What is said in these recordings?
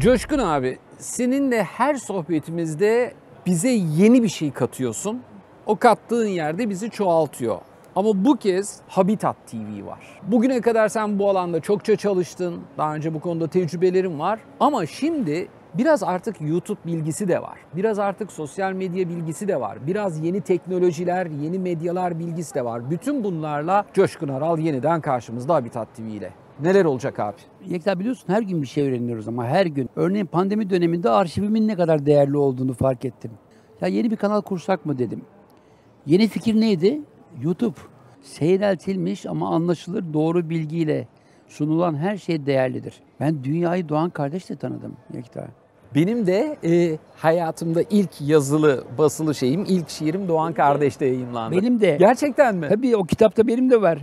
Coşkun abi, seninle her sohbetimizde bize yeni bir şey katıyorsun. O kattığın yerde bizi çoğaltıyor. Ama bu kez Habitat TV var. Bugüne kadar sen bu alanda çokça çalıştın. Daha önce bu konuda tecrübelerin var. Ama şimdi biraz artık YouTube bilgisi de var. Biraz artık sosyal medya bilgisi de var. Biraz yeni teknolojiler, yeni medyalar bilgisi de var. Bütün bunlarla Coşkun Aral yeniden karşımızda Habitat TV ile. Neler olacak abi? Yekta, biliyorsun her gün bir şey öğreniyoruz ama her gün. Örneğin pandemi döneminde arşivimin ne kadar değerli olduğunu fark ettim. Ya yeni bir kanal kursak mı dedim. Yeni fikir neydi? YouTube. Seyreltilmiş ama anlaşılır doğru bilgiyle sunulan her şey değerlidir. Ben dünyayı Doğan kardeşle tanıdım Yekta. Benim de hayatımda ilk yazılı basılı şeyim, ilk şiirim Doğan Kardeş'te yayımlandı. Benim de. Gerçekten mi? Tabii o kitapta benim de var.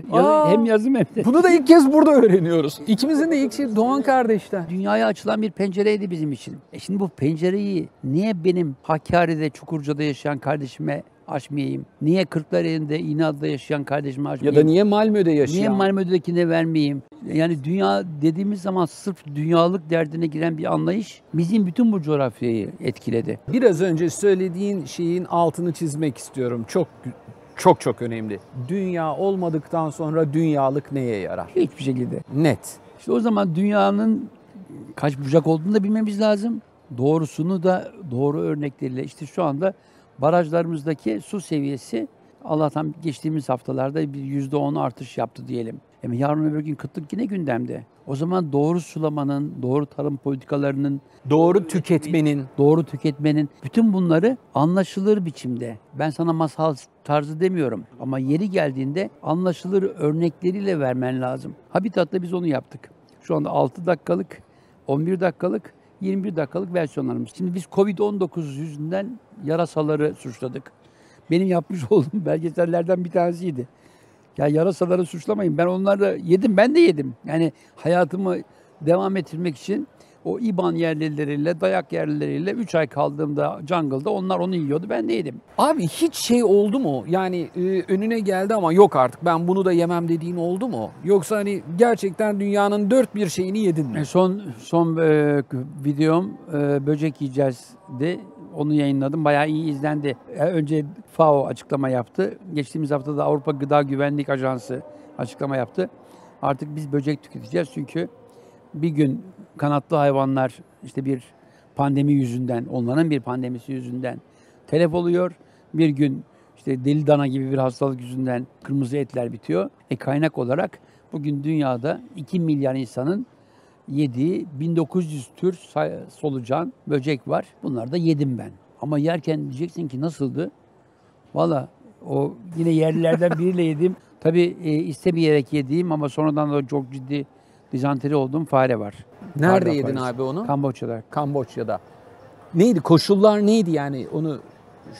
Hem yazım hem de. Bunu da ilk kez burada öğreniyoruz. İkimizin de ilk şiiri Doğan Kardeş'ten. Dünyaya açılan bir pencereydi bizim için. Şimdi bu pencereyi niye benim Hakkari'de, Çukurca'da yaşayan kardeşime açmayayım? Niye Kırklareli'nde, İnad'da yaşayan kardeşime açmayayım? Ya da niye Malmö'de yaşayan? Niye Malmö'dekine vermeyeyim? Yani dünya dediğimiz zaman sırf dünyalık derdine giren bir anlayış bizim bütün bu coğrafyayı etkiledi. Biraz önce söylediğin şeyin altını çizmek istiyorum. Çok önemli. Dünya olmadıktan sonra dünyalık neye yarar? Hiçbir şekilde. Net. İşte o zaman dünyanın kaç bucak olduğunu da bilmemiz lazım. Doğrusunu da doğru örnekleriyle. İşte şu anda barajlarımızdaki su seviyesi Allah'tan geçtiğimiz haftalarda bir %10 artış yaptı diyelim. Ama yarın öbür gün kıtlık yine gündemde. O zaman doğru sulamanın, doğru tarım politikalarının, doğru tüketmenin, bütün bunları anlaşılır biçimde. Ben sana masal tarzı demiyorum ama yeri geldiğinde anlaşılır örnekleriyle vermen lazım. Habitat'ta biz onu yaptık. Şu anda 6 dakikalık, 11 dakikalık, 21 dakikalık versiyonlarımız. Şimdi biz Covid-19 yüzünden yarasaları suçladık. Benim yapmış olduğum belgesellerden bir tanesiydi. Ya yarasaları suçlamayın. Ben onları yedim, ben de yedim. Yani hayatımı devam ettirmek için o İBAN yerlileriyle, dayak yerlileriyle 3 ay kaldığımda jungle'da onlar onu yiyordu, ben de yedim. Abi hiç şey oldu mu? Yani önüne geldi ama yok artık ben bunu da yemem dediğin oldu mu? Yoksa hani gerçekten dünyanın dört bir şeyini yedin mi? Son videom böcek yiyeceğizdi. Onu yayınladım. Bayağı iyi izlendi. Önce FAO açıklama yaptı. Geçtiğimiz hafta da Avrupa Gıda Güvenlik Ajansı açıklama yaptı. Artık biz böcek tüketeceğiz çünkü bir gün kanatlı hayvanlar işte bir pandemi yüzünden, onların bir pandemisi yüzünden telef oluyor. Bir gün işte deli dana gibi bir hastalık yüzünden kırmızı etler bitiyor. Kaynak olarak bugün dünyada 2 milyar insanın yediği 1900 tür solucan, böcek var. Bunları da yedim ben. Ama yerken diyeceksin ki nasıldı? Valla o yine yerlilerden biriyle yedim. Tabii istemeyerek yediğim ama sonradan da çok ciddi dizanteri olduğum fare var. Nerede yedin abi onu? Kamboçya'da. Neydi? Koşullar neydi yani onu?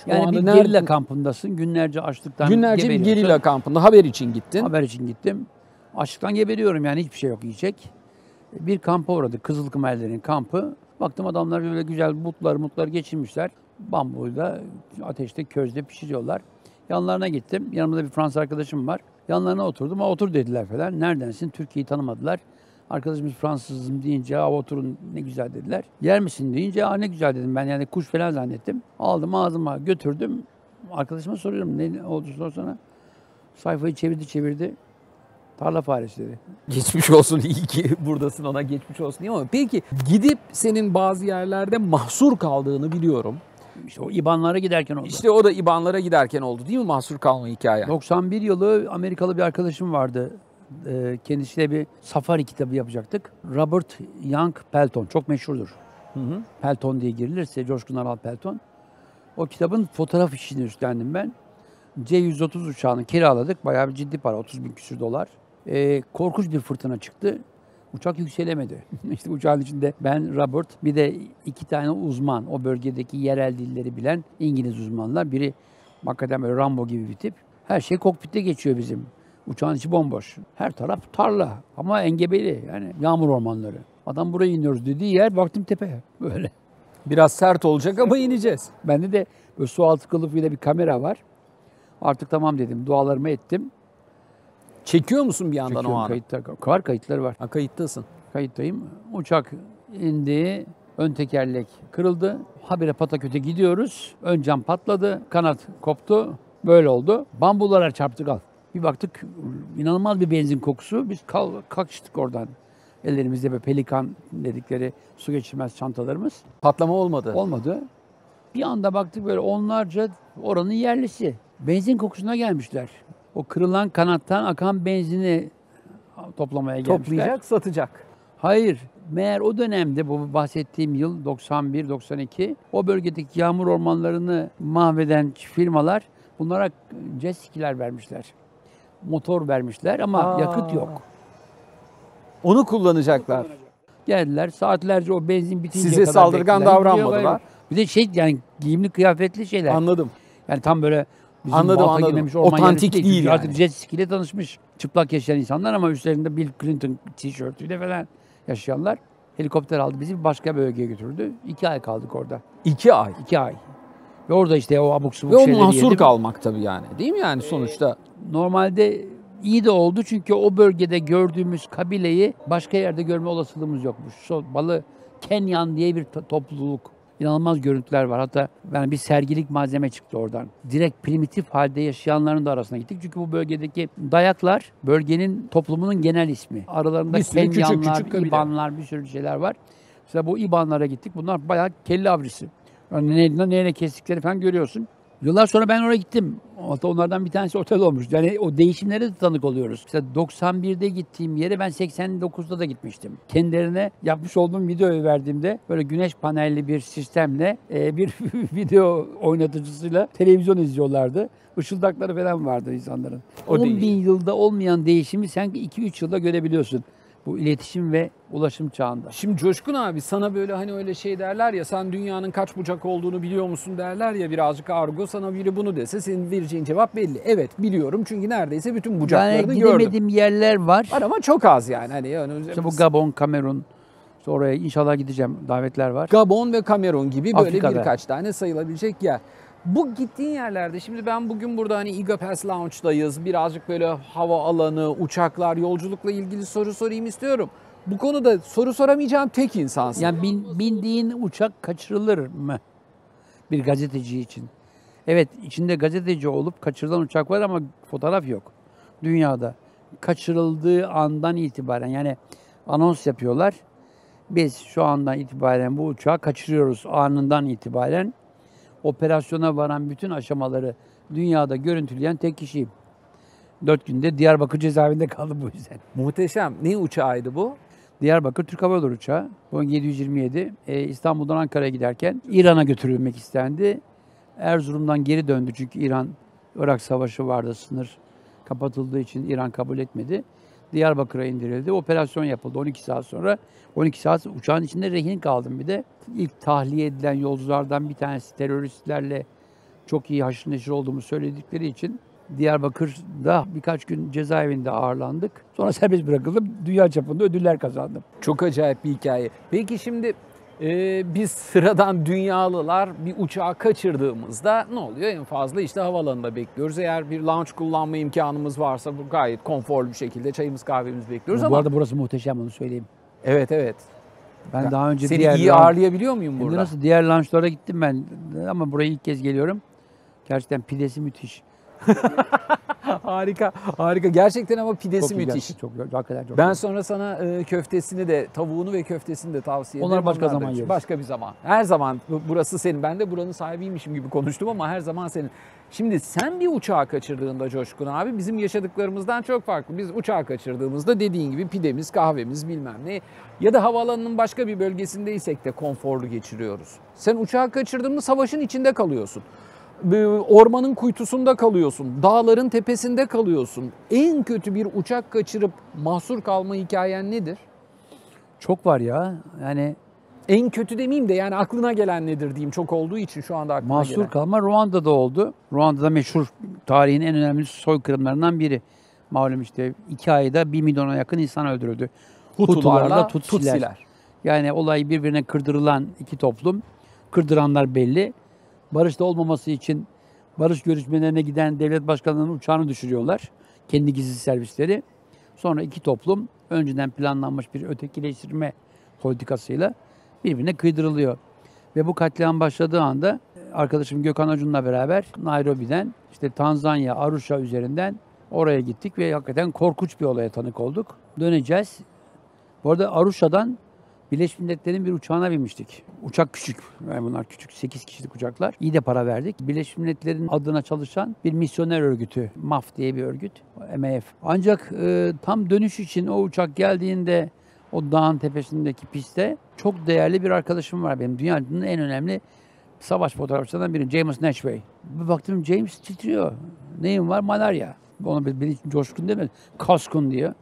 Yani bir gerilla kampındasın. Günlerce açlıktan geberiyorsun. Bir gerilla kampında haber için gittin. Haber için gittim. Açlıktan geberiyorum yani hiçbir şey yok yiyecek. Bir kampa uğradık. Kızılkımerlerin kampı. Baktım adamlar böyle güzel mutlar geçirmişler. Bambuyla ateşte közde pişiriyorlar. Yanlarına gittim. Yanımda bir Fransız arkadaşım var. Yanlarına oturdum. Otur dediler falan. Neredensin? Türkiye'yi tanımadılar. Arkadaşımız Fransızım deyince oturun ne güzel dediler. Yer misin deyince ne güzel dedim. Ben yani kuş falan zannettim. Aldım ağzıma götürdüm. Arkadaşıma soruyorum ne oldu sorsana. Sayfayı çevirdi. Tarla faresi dedi. Geçmiş olsun, iyi ki buradasın, ona geçmiş olsun diye ama peki gidip senin bazı yerlerde mahsur kaldığını biliyorum. İşte o İBAN'lara giderken oldu. İşte o da İBAN'lara giderken oldu değil mi mahsur kalma hikaye? 91 yılı Amerikalı bir arkadaşım vardı. Kendisiyle bir safari kitabı yapacaktık. Robert Young Pelton çok meşhurdur. Pelton diye girilirse Coşkun Aral Pelton. O kitabın fotoğraf işini üstlendim ben. C-130 uçağını kiraladık. Bayağı bir ciddi para, 30 bin küsür dolar. Korkunç bir fırtına çıktı. Uçak yükselemedi. İşte uçağın içinde ben, Robert, bir de 2 tane uzman, o bölgedeki yerel dilleri bilen İngiliz uzmanlar. Biri hakikaten böyle Rambo gibi bir tip. Her şey kokpitte geçiyor bizim. Uçağın içi bomboş. Her taraf tarla ama engebeli, yani yağmur ormanları. Adam buraya iniyoruz dediği yer, baktım tepe böyle. Biraz sert olacak ama ineceğiz. Bende de böyle su altı kılıfıyla bir kamera var. Artık tamam dedim, dualarımı ettim. Çekiyor musun bir yandan o anı? Kayıtları var. Ha, kayıttasın. Kayıttayım. Uçak indi. Ön tekerlek kırıldı. Habire pataküte gidiyoruz. Ön cam patladı. Kanat koptu. Böyle oldu. Bambulara çarptık al. Bir baktık inanılmaz bir benzin kokusu. Biz kalkıştık oradan. Ellerimizde böyle pelikan dedikleri su geçirmez çantalarımız. Patlama olmadı. Olmadı. Bir anda baktık böyle onlarca oranın yerlisi. Benzin kokusuna gelmişler. O kırılan kanattan akan benzini toplamaya gelmişler. Toplayacak, satacak. Hayır. Meğer o dönemde bu bahsettiğim yıl 91-92 o bölgedeki yağmur ormanlarını mahveden firmalar bunlara jet ski'ler vermişler. Motor vermişler ama yakıt yok. Onu kullanacaklar. Geldiler saatlerce o benzin bitince Size kadar saldırgan beklediler. davranmadılar. Bir de yani giyimli kıyafetli şeyler. Anladım. Yani tam böyle bizim Anladım. balta girmemiş orman Otantik yerlisi değil Çünkü yani. Artık jet ski ile tanışmış. Çıplak yaşayan insanlar ama üstlerinde Bill Clinton tişörtüyle falan yaşayanlar. Helikopter aldı bizi başka bir bölgeye götürdü. 2 ay kaldık orada. 2 ay. 2 ay. Ve orada işte o abuk subuk Ve o şeyleri mahsur yedim. kalmak tabii yani. Değil mi yani sonuçta? Normalde iyi de oldu çünkü o bölgede gördüğümüz kabileyi başka yerde görme olasılığımız yokmuş. Balı Kenyan diye bir topluluk. İnanılmaz görüntüler var. Hatta yani bir sergilik malzeme çıktı oradan. Direkt primitif halde yaşayanların da arasına gittik. Çünkü bu bölgedeki dayaklar bölgenin toplumunun genel ismi. Aralarında Bir sürü küçük Kenyanlar, küçük kabile. İbanlar bir sürü şeyler var. Mesela bu İbanlara gittik. Bunlar bayağı kelle avcısı. Yani neyle kestikleri falan görüyorsun. Yıllar sonra ben oraya gittim. Hatta onlardan bir tanesi otel olmuş. Yani o değişimlere de tanık oluyoruz. Mesela 91'de gittiğim yere ben 89'da da gitmiştim. Kendilerine yapmış olduğum videoyu verdiğimde böyle güneş panelli bir sistemle bir video oynatıcısıyla televizyon izliyorlardı. Işıldakları falan vardı insanların. O 10 değişim. bin yılda olmayan değişimi sen 2-3 yılda görebiliyorsun. Bu iletişim ve ulaşım çağında. Şimdi Coşkun abi sana böyle hani öyle şey derler ya, sen dünyanın kaç bucak olduğunu biliyor musun derler ya, birazcık argo, sana biri bunu dese senin vereceğin cevap belli. Evet biliyorum çünkü neredeyse bütün bucaklarını Yani gördüm. gidemediğim yerler var. Var ama çok az yani. Hani İşte bu Gabon, Kamerun, işte oraya inşallah gideceğim. Davetler var. Gabon ve Kamerun gibi böyle Afrika'da. birkaç tane sayılabilecek yer. Bu gittiğin yerlerde şimdi ben bugün burada hani Iga Pass Lounge'dayız. Birazcık böyle hava alanı, uçaklar, yolculukla ilgili soru sorayım istiyorum. Bu konuda soru soramayacağım tek insansın. Yani bindiğin uçak kaçırılır mı? Bir gazeteci için. Evet, içinde gazeteci olup kaçırılan uçak var ama fotoğraf yok. Dünyada. Kaçırıldığı andan itibaren yani anons yapıyorlar. Biz şu andan itibaren bu uçağı kaçırıyoruz anından itibaren. Operasyona varan bütün aşamaları dünyada görüntüleyen tek kişiyim. 4 günde Diyarbakır cezaevinde kaldım bu yüzden. Muhteşem. Ne uçağıydı bu? Diyarbakır Türk Hava Yolları uçağı Boeing 727 İstanbul'dan Ankara'ya giderken İran'a götürülmek istendi. Erzurum'dan geri döndü çünkü İran-Irak Savaşı vardı, sınır kapatıldığı için İran kabul etmedi. Diyarbakır'a indirildi. Operasyon yapıldı 12 saat sonra. 12 saat uçağın içinde rehin kaldım bir de. İlk tahliye edilen yolculardan bir tanesi teröristlerle çok iyi haşır neşir olduğumu söyledikleri için Diyarbakır'da birkaç gün cezaevinde ağırlandık. Sonra serbest bırakıldım. Dünya çapında ödüller kazandım. Çok acayip bir hikaye. Peki şimdi biz sıradan dünyalılar bir uçağı kaçırdığımızda ne oluyor? En fazla işte havaalanında bekliyoruz. Eğer bir lounge kullanma imkanımız varsa bu gayet konforlu bir şekilde çayımız kahvemizi bekliyoruz Bu ama... arada burası muhteşem, onu söyleyeyim. Evet evet. Ben daha önce Seni diğer iyi ağırlayabiliyor muyum Hem de burada? nasıl diğer lunchlara gittim ben ama buraya ilk kez geliyorum. Gerçekten pidesi müthiş. Harika, harika. Gerçekten ama pidesi Çok güzel, müthiş. çok hakikaten çok Ben güzel. sonra sana köftesini de, tavuğunu ve köftesini de tavsiye ederim. Onlar başka da zaman için. yeriz. Başka bir zaman. Her zaman burası senin. Ben de buranın sahibiymişim gibi konuştum ama her zaman senin. Şimdi sen bir uçağı kaçırdığında Coşkun abi bizim yaşadıklarımızdan çok farklı. Biz uçağı kaçırdığımızda dediğin gibi pidemiz, kahvemiz bilmem ne ya da havaalanının başka bir bölgesindeysek de konforlu geçiriyoruz. Sen uçağı kaçırdığında savaşın içinde kalıyorsun. Ormanın kuytusunda kalıyorsun, dağların tepesinde kalıyorsun. En kötü bir uçak kaçırıp mahsur kalma hikayen nedir? Çok var ya. Yani En kötü demeyeyim de yani aklına gelen nedir diyeyim, çok olduğu için şu anda aklıma mahsur gelen. kalma Ruanda'da oldu. Ruanda'da meşhur tarihin en önemli soykırımlarından biri. Malum işte 2 ayda 1 milyona yakın insan öldürüldü. Hutularla Tutsiler. Tutsiler. Yani olay birbirine kırdırılan iki toplum. Kırdıranlar belli. Barışta olmaması için barış görüşmelerine giden devlet başkanlarının uçağını düşürüyorlar. Kendi gizli servisleri. Sonra iki toplum önceden planlanmış bir ötekileştirme politikasıyla birbirine kıydırılıyor. Ve bu katliam başladığı anda arkadaşım Gökhan Acun'la beraber Nairobi'den işte Tanzanya, Arusha üzerinden oraya gittik ve hakikaten korkunç bir olaya tanık olduk. Döneceğiz. Bu arada Arusha'dan Birleşmiş Milletler'in bir uçağına binmiştik. Uçak küçük. Yani bunlar küçük 8 kişilik uçaklar. İyi de para verdik. Birleşmiş Milletler'in adına çalışan bir misyoner örgütü. MAF diye bir örgüt. MAF. Ancak tam dönüş için o uçak geldiğinde o dağın tepesindeki pistte çok değerli bir arkadaşım var benim. Dünyanın en önemli savaş fotoğrafçılarından biri. James Natchway. Bir baktım James titriyor. Neyin var? Malarya. Ona bir coşkun demedi. Kaskun diyor.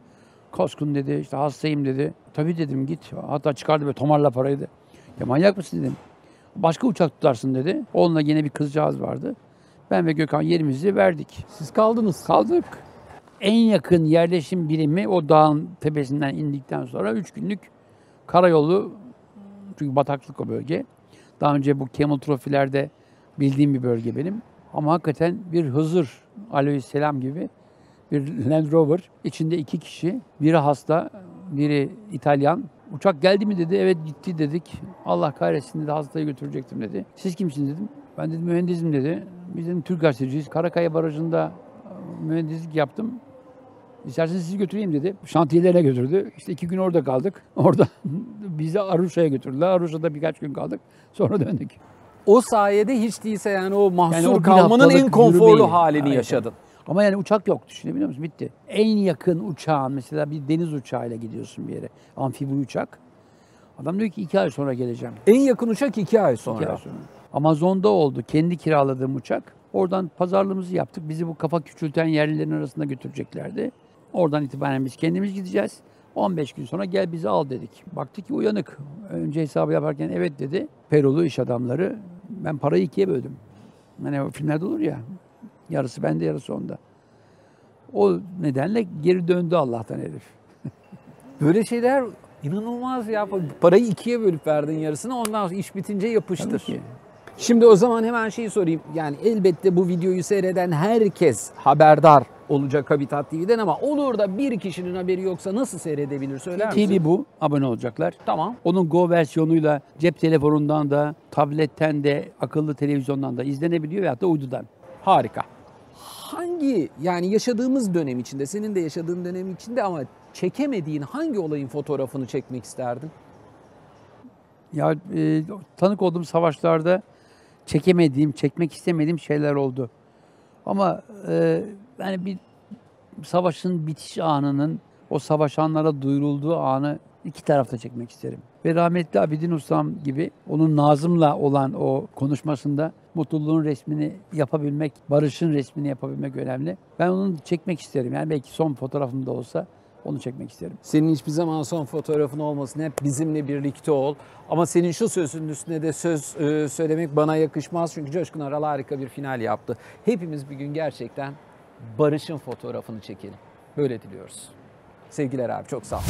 Kaskun dedi, işte hastayım dedi. Tabii dedim git. Hatta çıkardı böyle tomarla parayı da. Ya manyak mısın dedim. Başka uçak tutarsın dedi. Onunla yine bir kızcağız vardı. Ben ve Gökhan yerimizi verdik. Siz kaldınız. Kaldık. En yakın yerleşim birimi o dağın tepesinden indikten sonra 3 günlük karayolu. Çünkü bataklık o bölge. Daha önce bu Camel Trophy'lerde bildiğim bir bölge benim. Ama hakikaten bir Hızır aleyhisselam gibi bir Land Rover. İçinde 2 kişi. Biri hasta, biri İtalyan. Uçak geldi mi dedi. Evet gitti dedik. Allah kahretsin dedi. Hastayı götürecektim dedi. Siz kimsiniz dedim. Ben dedim mühendisim dedi. Biz dedim Türk gazeteciyiz. Karakaya Barajı'nda mühendislik yaptım. İsterseniz sizi götüreyim dedi. Şantiyelerine götürdü. İşte 2 gün orada kaldık. Orada bizi Arusha'ya götürdüler. Arusha'da birkaç gün kaldık. Sonra döndük. O sayede hiç değilse yani o mahsur Yani o bir kalmanın en haftalık konforlu yürümeyi. halini Evet, yaşadın. Ama yani uçak yok, düşünebiliyor musun? Bitti. En yakın uçağın, mesela bir deniz uçağıyla gidiyorsun bir yere. Amfibi uçak. Adam diyor ki 2 ay sonra geleceğim. En yakın uçak 2 ay sonra. 2 ay sonra. Amazon'da oldu. Kendi kiraladığım uçak. Oradan pazarlığımızı yaptık. Bizi bu kafa küçülten yerlilerin arasında götüreceklerdi. Oradan itibaren biz kendimiz gideceğiz. 15 gün sonra gel bizi al dedik. Baktık ki uyanık. Önce hesabı yaparken evet dedi. Perulu iş adamları. Ben parayı 2'ye böldüm. Hani o filmlerde olur ya. Yarısı bende, yarısı onda. O nedenle geri döndü Allah'tan herif. Böyle şeyler inanılmaz ya. Parayı 2'ye bölüp verdin yarısını, ondan sonra iş bitince yapıştır. Tabii ki. Şimdi o zaman hemen şeyi sorayım. Yani elbette bu videoyu seyreden herkes haberdar olacak Habitat TV'den ama olur da bir kişinin haberi yoksa nasıl seyredebilir, söyler misin? TV bu. Abone olacaklar. Tamam. Onun Go versiyonuyla cep telefonundan da, tabletten de, akıllı televizyondan da izlenebiliyor veyahut da uydudan. Harika. Hangi, yani yaşadığımız dönem içinde, senin de yaşadığın dönem içinde ama çekemediğin hangi olayın fotoğrafını çekmek isterdin? Ya tanık olduğum savaşlarda çekemediğim, çekmek istemediğim şeyler oldu. Ama yani bir savaşın bitiş anının, o savaşanlara duyurulduğu anı iki tarafta çekmek isterim. Ve rahmetli Abidin Ustam gibi onun Nazım'la olan o konuşmasında mutluluğun resmini yapabilmek, barışın resmini yapabilmek önemli. Ben onu çekmek isterim. Yani belki son fotoğrafım da olsa onu çekmek isterim. Senin hiçbir zaman son fotoğrafın olmasın, hep bizimle birlikte ol. Ama senin şu sözünün üstüne de söz söylemek bana yakışmaz. Çünkü Coşkun Aral harika bir final yaptı. Hepimiz bir gün gerçekten barışın fotoğrafını çekelim. Böyle diliyoruz. Sevgiler abi, çok sağ ol.